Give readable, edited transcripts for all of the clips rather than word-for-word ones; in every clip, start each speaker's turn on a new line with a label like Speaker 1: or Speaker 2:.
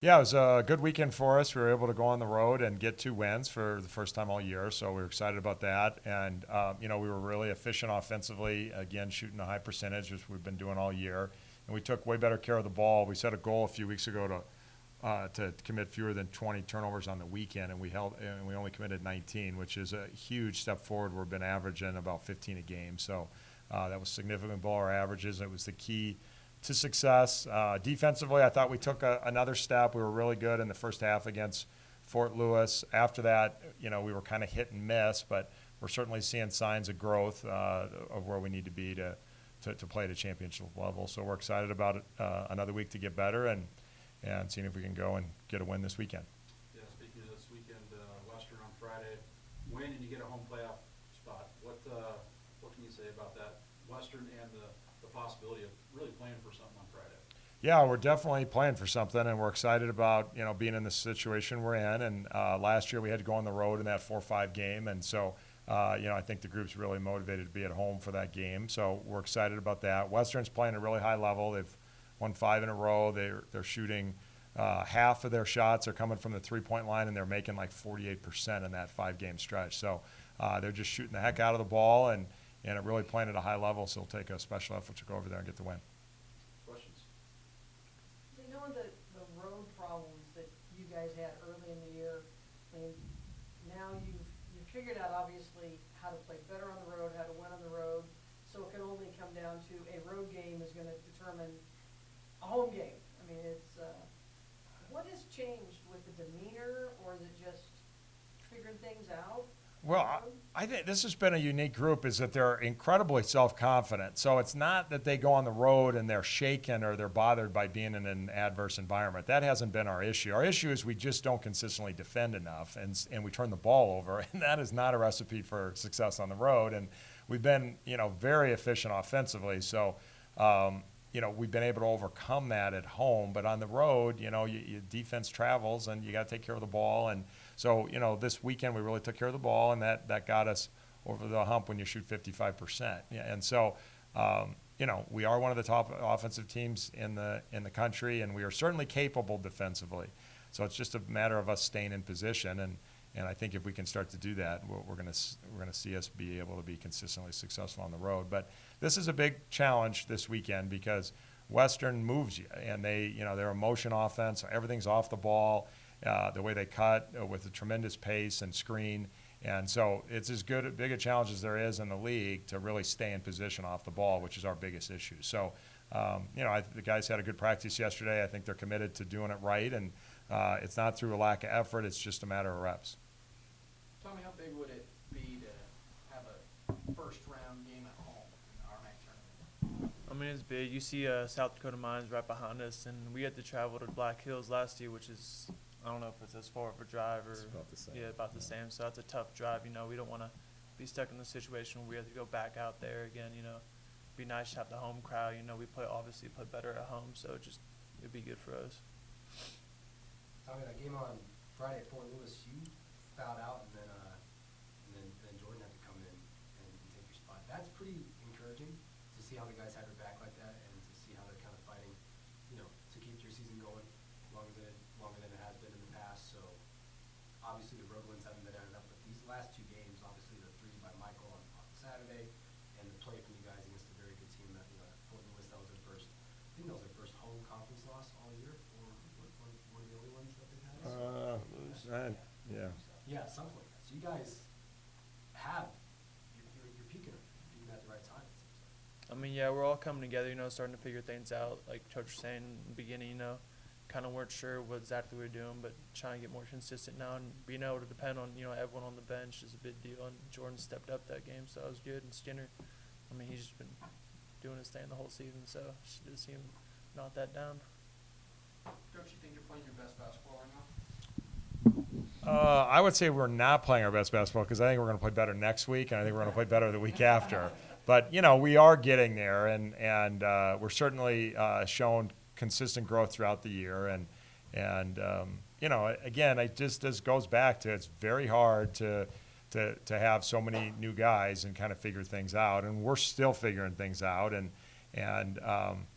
Speaker 1: Yeah, it was a good weekend for us. We were able to go on the road and get 2 wins for the first time all year, so we were excited about that. And we were really efficient offensively, again shooting a high percentage, which we've been doing all year. And we took way better care of the ball. We set a goal a few weeks ago to commit fewer than 20 turnovers on the weekend, and we only committed 19, which is a huge step forward. We've been averaging about 15 a game, so that was significant below our averages. It was the key to success. Defensively, I thought we took another step. We were really good in the first half against Fort Lewis. After that, we were kind of hit and miss, but we're certainly seeing signs of growth of where we need to be to play at a championship level. So we're excited about it, another week to get better and seeing if we can go and get a win this weekend.
Speaker 2: Yeah, speaking of this weekend, Western on Friday, win and you get a home playoff spot. What can you say about that Western and the possibility of really playing for something on Friday?
Speaker 1: Yeah, we're definitely playing for something, and we're excited about being in the situation we're in. And last year we had to go on the road in that 4-5 game, and so I think the group's really motivated to be at home for that game. So we're excited about that. Western's playing at a really high level. They've won 5 in a row. They're shooting half of their shots are coming from the 3-point line, and they're making like 48% in that 5-game stretch. So they're just shooting the heck out of the ball and really playing at a high level. So it'll take a special effort to go over there and get the win.
Speaker 2: Questions?
Speaker 3: Knowing the road problems that you guys had early in the year, I mean, now you've figured out obviously how to play better on the road, how to win on the road. So it can only come down to a road game is going to determine a home game. I mean, it's what has changed with the demeanor, or is it just figuring things out?
Speaker 1: Well, I think this has been a unique group is that they're incredibly self-confident. So it's not that they go on the road and they're shaken or they're bothered by being in an adverse environment. That hasn't been our issue. Our issue is we just don't consistently defend enough, and we turn the ball over, and that is not a recipe for success on the road. And we've been, very efficient offensively. So, we've been able to overcome that at home, but on the road, your defense travels and you got to take care of the ball. And so, this weekend we really took care of the ball, and that got us over the hump when you shoot 55%. And so, we are one of the top offensive teams in the country, and we are certainly capable defensively. So it's just a matter of us staying in position, and I think if we can start to do that, we're going to see us be able to be consistently successful on the road. But this is a big challenge this weekend because Western moves you, and they're a motion offense. So everything's off the ball, the way they cut with a tremendous pace and screen. And so it's as big a challenge as there is in the league to really stay in position off the ball, which is our biggest issue. So, the guys had a good practice yesterday. I think they're committed to doing it right, and it's not through a lack of effort. It's just a matter of reps.
Speaker 4: Tell me, how big would it be to have a first-round game at home in the RMAC tournament?
Speaker 5: I mean, it's big. You see South Dakota Mines right behind us, and we had to travel to Black Hills last year, which is, I don't know if it's as far of a drive or –
Speaker 6: It's about the same.
Speaker 5: Yeah, about the same. So that's a tough drive. We don't want to be stuck in the situation where we have to go back out there again, It'd be nice to have the home crowd. We obviously play better at home, so it'd be good for us.
Speaker 7: Tommy, that game on Friday at Fort Lewis, you fouled out, and then Jordan had to come in and take your spot. That's pretty encouraging to see how the guys have your back like that, and to see how they're kind of fighting, to keep your season going longer than it has been in the past. So obviously the road wins haven't been added up, but these last 2 games, obviously the 3 by Michael on Saturday, and the play from you guys against a very good team at Fort Lewis. That was their first. I think that was their first home conference loss all year, or one of the only ones that they've had. Yeah, something like that. So you guys have you're peaking at the right time, it seems like.
Speaker 5: I mean, yeah, we're all coming together, starting to figure things out. Like Coach was saying in the beginning, kind of weren't sure what exactly we were doing, but trying to get more consistent now, and being able to depend on, everyone on the bench is a big deal. And Jordan stepped up that game, so that was good. And Skinner, I mean, he's just been doing his thing the whole season, so it just did seem not that down.
Speaker 4: Don't you think you're playing your best basketball right now?
Speaker 1: I would say we're not playing our best basketball because I think we're going to play better next week, and I think we're going to play better the week after. But, we are getting there, and we're certainly shown consistent growth throughout the year. And again, it just goes back to it's very hard to have so many new guys and kind of figure things out. And we're still figuring things out. And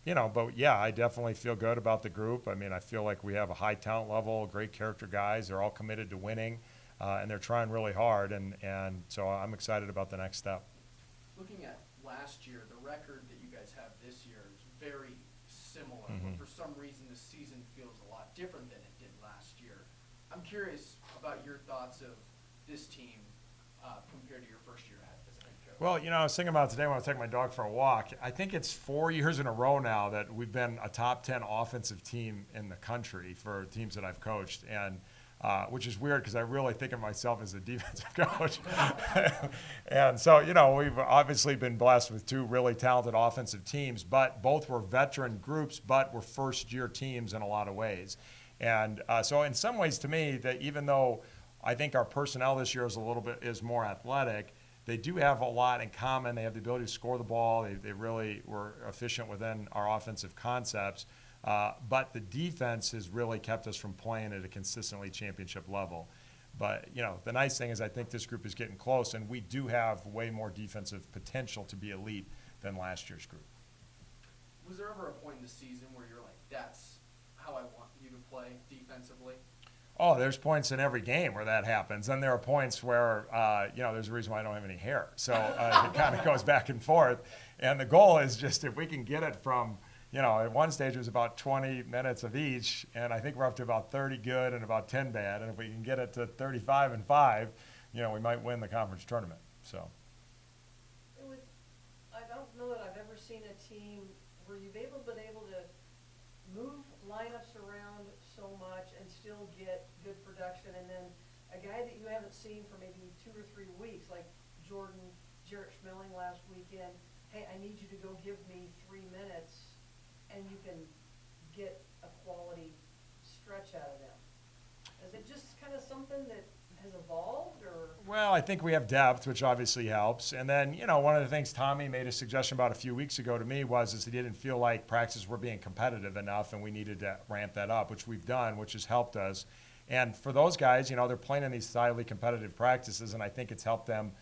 Speaker 1: But yeah, I definitely feel good about the group. I mean, I feel like we have a high talent level, great character guys. They're all committed to winning, and they're trying really hard. And so I'm excited about the next step.
Speaker 4: Looking at last year, the record that you guys have this year is very similar.
Speaker 1: Mhm.
Speaker 4: But for some reason, this season feels a lot different than it did last year. I'm curious about your thoughts of this team compared to your first year as a head coach.
Speaker 1: Well, I was thinking about it today when I was taking my dog for a walk. I think it's 4 years in a row now that we've been a top 10 offensive team in the country for teams that I've coached, and which is weird because I really think of myself as a defensive coach. And so, we've obviously been blessed with 2 really talented offensive teams, but both were veteran groups, but were first-year teams in a lot of ways. And so in some ways, to me, that even though I think our personnel this year is more athletic, they do have a lot in common. They have the ability to score the ball. They really were efficient within our offensive concepts. But the defense has really kept us from playing at a consistently championship level. But, the nice thing is I think this group is getting close, and we do have way more defensive potential to be elite than last year's group.
Speaker 4: Was there ever a point in the season where you're like, that's how I want you to play defensively?
Speaker 1: Oh, there's points in every game where that happens. And there are points where, there's a reason why I don't have any hair. So it kind of goes back and forth. And the goal is just if we can get it from, at one stage it was about 20 minutes of each. And I think we're up to about 30 good and about 10 bad. And if we can get it to 35 and 5, we might win the conference tournament. So.
Speaker 3: I don't know that I've ever seen a team where you've been able to move lineups around so much and still get good production, and then a guy that you haven't seen for maybe 2 or 3 weeks, like Jarrett Schmeling last weekend, hey, I need you to go give me 3 minutes, and you can get a quality stretch out of them. Is it just kind of something that has evolved, or?
Speaker 1: Well, I think we have depth, which obviously helps. And then, one of the things Tommy made a suggestion about a few weeks ago to me was he didn't feel like practices were being competitive enough, and we needed to ramp that up, which we've done, which has helped us. And for those guys, they're playing in these highly competitive practices, and I think it's helped them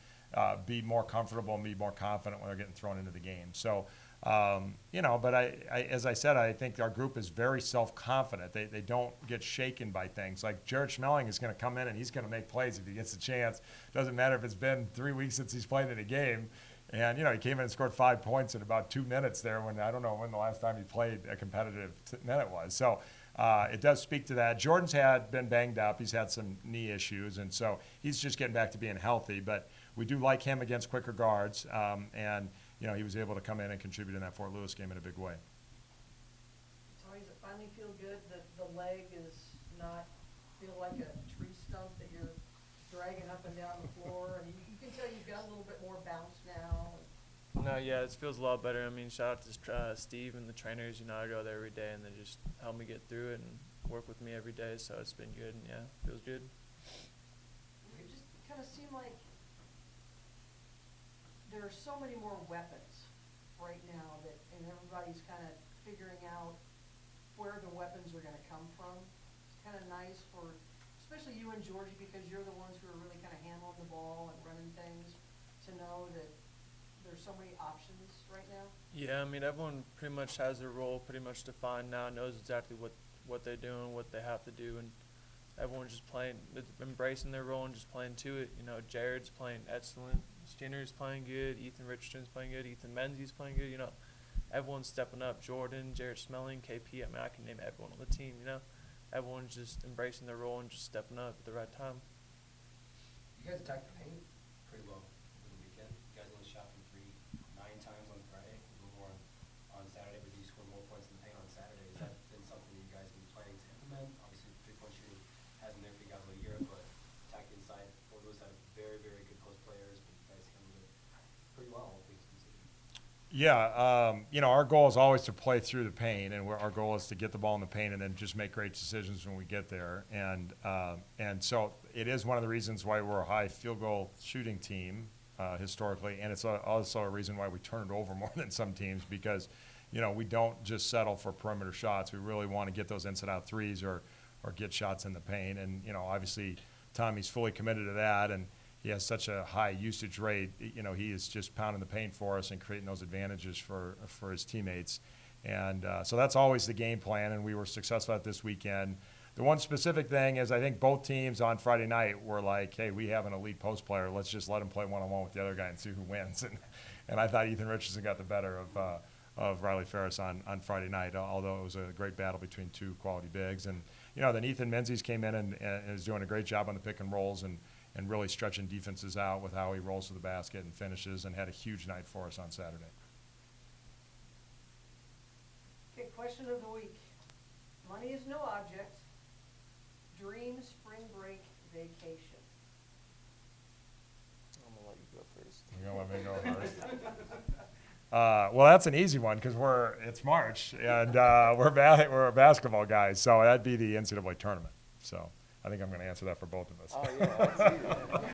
Speaker 1: be more comfortable and be more confident when they're getting thrown into the game. So, but as I said, I think our group is very self-confident. They don't get shaken by things. Like Jarrett Schmeling is going to come in and he's going to make plays if he gets a chance. Doesn't matter if it's been 3 weeks since he's played in a game. And, he came in and scored 5 points in about 2 minutes there when I don't know when the last time he played a competitive minute was. So it does speak to that. Jordan's been banged up. He's had some knee issues, and so he's just getting back to being healthy. But we do like him against quicker guards, and he was able to come in and contribute in that Fort Lewis game in a big way.
Speaker 3: Tommy, does it finally feel good that the leg is not feel like a tree stump that you're dragging up and down the floor? And you can tell you've got a little bit more bounce now.
Speaker 5: No, yeah, it feels a lot better. I mean, shout out to Steve and the trainers. I go there every day, and they just help me get through it and work with me every day. So it's been good, and yeah, feels good.
Speaker 3: It just kind of seemed like there are so many more weapons right now and everybody's kind of figuring out where the weapons are going to come from. It's kind of nice for, especially you and Georgie, because you're the ones who are really kind of handling the ball and running things, to know that there's so many options right now.
Speaker 5: Yeah, I mean, everyone pretty much has their role pretty much defined now, knows exactly what they're doing, what they have to do, and everyone's just playing, embracing their role and just playing to it. Jared's playing excellent. Skinner's playing good. Ethan Richardson's playing good. Ethan Menzies playing good. Everyone's stepping up. Jordan, Jarrett Schmeling, KP. I mean, I can name everyone on the team. Everyone's just embracing their role and just stepping up at the right time.
Speaker 7: You guys attacked the paint pretty well over the weekend. You guys only shot from 3 9 times on Friday, a little more on Saturday, but you scored more points in the paint on Saturday. Has that been something that you guys have been planning to implement? Obviously, 3-point shooting hasn't been there for you guys all year, but attacking inside, Fort Lewis had very, very good post players, but you guys handled it pretty well, all things considered.
Speaker 1: Yeah, our goal is always to play through the paint, and our goal is to get the ball in the paint and then just make great decisions when we get there. And so it is one of the reasons why we're a high field goal shooting team historically, and it's also a reason why we turn it over more than some teams because, we don't just settle for perimeter shots. We really want to get those inside out threes or get shots in the paint. And, obviously Tommy's fully committed to that, and he has such a high usage rate. He is just pounding the paint for us and creating those advantages for his teammates. And so that's always the game plan, and we were successful at this weekend. The one specific thing is I think both teams on Friday night were like, hey, we have an elite post player. Let's just let him play one-on-one with the other guy and see who wins. And I thought Ethan Richardson got the better of Riley Ferris on Friday night, although it was a great battle between two quality bigs. And, then Ethan Menzies came in and is doing a great job on the pick and rolls and really stretching defenses out with how he rolls to the basket and finishes, and had a huge night for us on Saturday.
Speaker 3: Okay, question of the week. Money is no object. Dream spring break vacation.
Speaker 5: I'm gonna let you go first.
Speaker 1: You're gonna let me go first. Well, that's an easy one because it's March and we're basketball guys, so that'd be the NCAA tournament. So I think I'm going to answer that for both of us.
Speaker 5: Oh yeah, that's easy.